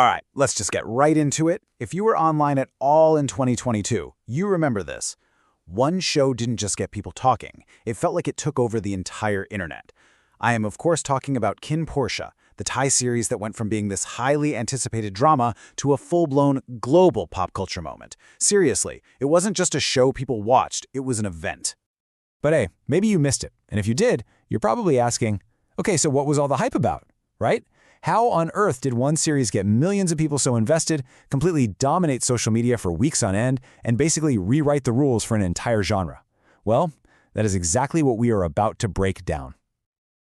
All right, let's just get right into it. If you were online at all in 2022, you remember this. One show didn't just get people talking. It felt like it took over the entire internet. I am, of course, talking about Kin Porsche, the Thai series that went from being this highly anticipated drama to a full-blown global pop culture moment. Seriously, it wasn't just a show people watched, it was an event. But hey, maybe you missed it. And if you did, you're probably asking, okay, so what was all the hype about, right? How on earth did one series get millions of people so invested, completely dominate social media for weeks on end, and basically rewrite the rules for an entire genre? Well, that is exactly what we are about to break down.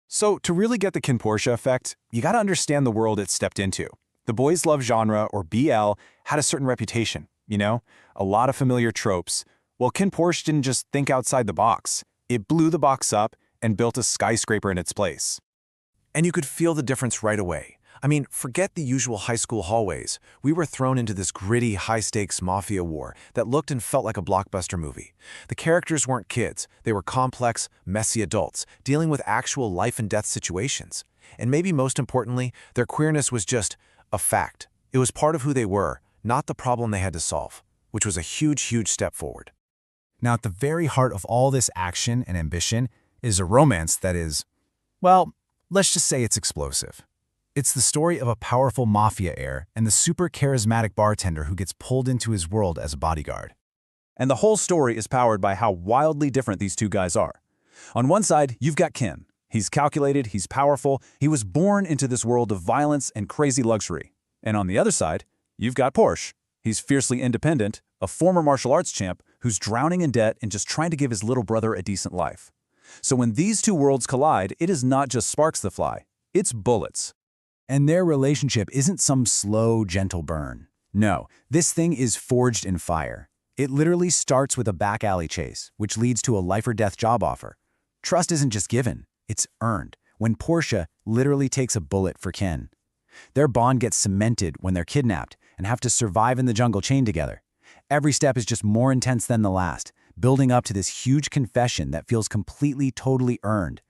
So to really get the Kin Porsche effect, you gotta understand the world it stepped into. The boys' love genre, or BL, had a certain reputation, a lot of familiar tropes. Well, Kin Porsche didn't just think outside the box. It blew the box up and built a skyscraper in its place. And you could feel the difference right away. I mean, forget the usual high school hallways. We were thrown into this gritty, high-stakes mafia war that looked and felt like a blockbuster movie. The characters weren't kids. They were complex, messy adults, dealing with actual life-and-death situations. And maybe most importantly, their queerness was just a fact. It was part of who they were, not the problem they had to solve, which was a huge, huge step forward. Now, at the very heart of all this action and ambition is a romance that is, well, let's just say it's explosive. It's the story of a powerful mafia heir and the super charismatic bartender who gets pulled into his world as a bodyguard. And the whole story is powered by how wildly different these two guys are. On one side, you've got Kin. He's calculated, he's powerful, he was born into this world of violence and crazy luxury. And on the other side, you've got Porsche. He's fiercely independent, a former martial arts champ who's drowning in debt and just trying to give his little brother a decent life. So when these two worlds collide, it is not just sparks that fly, it's bullets. And their relationship isn't some slow, gentle burn. No, this thing is forged in fire. It literally starts with a back alley chase, which leads to a life-or-death job offer. Trust isn't just given, it's earned, when Porsche literally takes a bullet for Kin. Their bond gets cemented when they're kidnapped and have to survive in the jungle chained together. Every step is just more intense than the last, building up to this huge confession that feels completely, totally earned.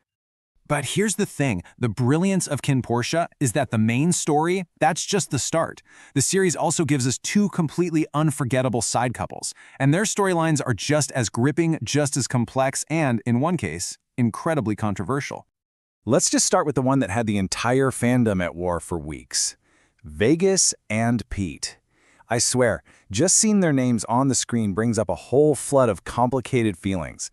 But here's the thing, the brilliance of Kin Porsche is that the main story, that's just the start. The series also gives us two completely unforgettable side couples, and their storylines are just as gripping, just as complex, and, in one case, incredibly controversial. Let's just start with the one that had the entire fandom at war for weeks. Vegas and Pete. I swear, just seeing their names on the screen brings up a whole flood of complicated feelings.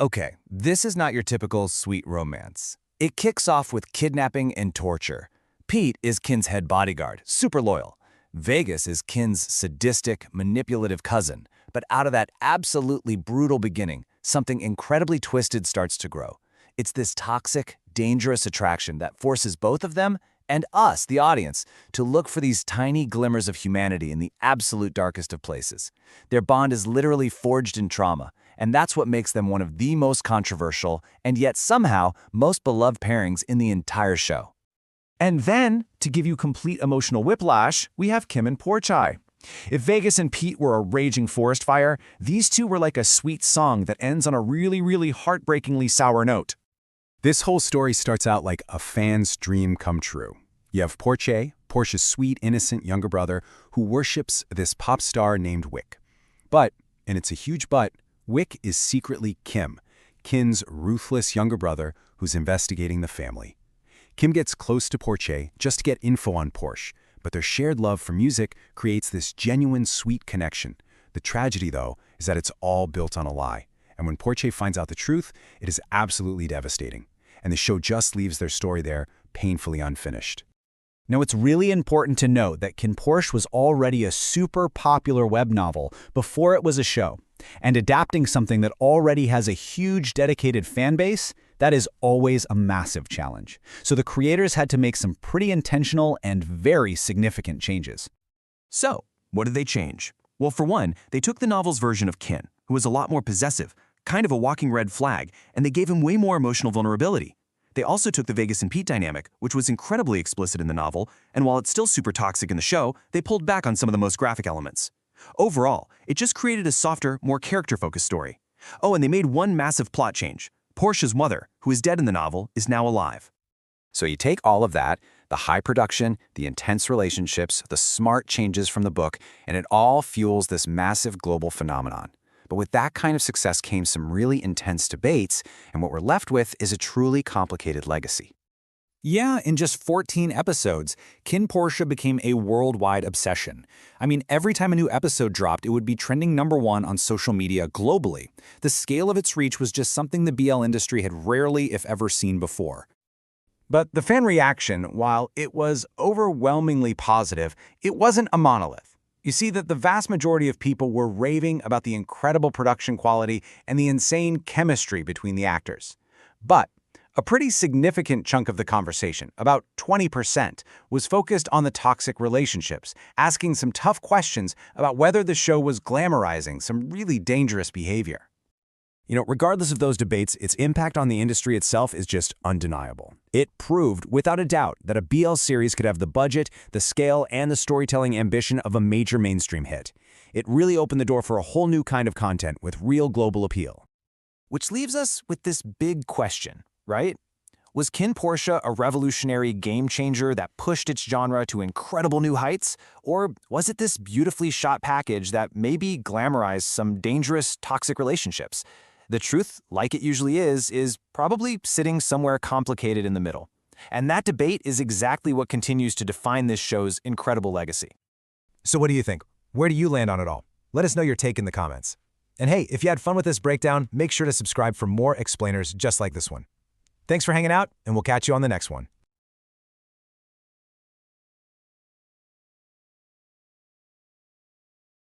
Okay, this is not your typical sweet romance. It kicks off with kidnapping and torture. Pete is Kin's head bodyguard, super loyal. Vegas is Kin's sadistic, manipulative cousin. But out of that absolutely brutal beginning, something incredibly twisted starts to grow. It's this toxic, dangerous attraction that forces both of them and us, the audience, to look for these tiny glimmers of humanity in the absolute darkest of places. Their bond is literally forged in trauma, and that's what makes them one of the most controversial and yet somehow most beloved pairings in the entire show. And then, to give you complete emotional whiplash, we have Kin and Porsche. If Vegas and Pete were a raging forest fire, these two were like a sweet song that ends on a really, really heartbreakingly sour note. This whole story starts out like a fan's dream come true. You have Porsche, Porsche's sweet, innocent younger brother, who worships this pop star named Wick. But, and it's a huge but, Wick is secretly Kim, Kin's ruthless younger brother who's investigating the family. Kim gets close to Porsche just to get info on Porsche, but their shared love for music creates this genuine, sweet connection. The tragedy, though, is that it's all built on a lie. And when Porsche finds out the truth, it is absolutely devastating. And the show just leaves their story there, painfully unfinished. Now, it's really important to note that Kin Porsche was already a super popular web novel before it was a show. And adapting something that already has a huge dedicated fan base, that is always a massive challenge. So the creators had to make some pretty intentional and very significant changes. So, what did they change? Well, for one, they took the novel's version of Kin, who was a lot more possessive, kind of a walking red flag, and they gave him way more emotional vulnerability. They also took the Vegas and Pete dynamic, which was incredibly explicit in the novel, and while it's still super toxic in the show, they pulled back on some of the most graphic elements. Overall, it just created a softer, more character-focused story. Oh, and they made one massive plot change. Porsche's mother, who is dead in the novel, is now alive. So you take all of that, The high production, the intense relationships, the smart changes from the book, and it all fuels this massive global phenomenon. But with that kind of success came some really intense debates, and what we're left with is a truly complicated legacy. Yeah, in just 14 episodes, Kin Porsche became a worldwide obsession. I mean, every time a new episode dropped, it would be trending #1 on social media globally. The scale of its reach was just something the BL industry had rarely, if ever, seen before. But the fan reaction, while it was overwhelmingly positive, it wasn't a monolith. You see that the vast majority of people were raving about the incredible production quality and the insane chemistry between the actors. But a pretty significant chunk of the conversation, about 20%, was focused on the toxic relationships, asking some tough questions about whether the show was glamorizing some really dangerous behavior. Regardless of those debates, its impact on the industry itself is just undeniable. It proved, without a doubt, that a BL series could have the budget, the scale, and the storytelling ambition of a major mainstream hit. It really opened the door for a whole new kind of content with real global appeal. Which leaves us with this big question, right? Was Kin Porsche a revolutionary game changer that pushed its genre to incredible new heights? Or was it this beautifully shot package that maybe glamorized some dangerous, toxic relationships? The truth, like it usually is probably sitting somewhere complicated in the middle. And that debate is exactly what continues to define this show's incredible legacy. So what do you think? Where do you land on it all? Let us know your take in the comments. And hey, if you had fun with this breakdown, make sure to subscribe for more explainers just like this one. Thanks for hanging out, and we'll catch you on the next one.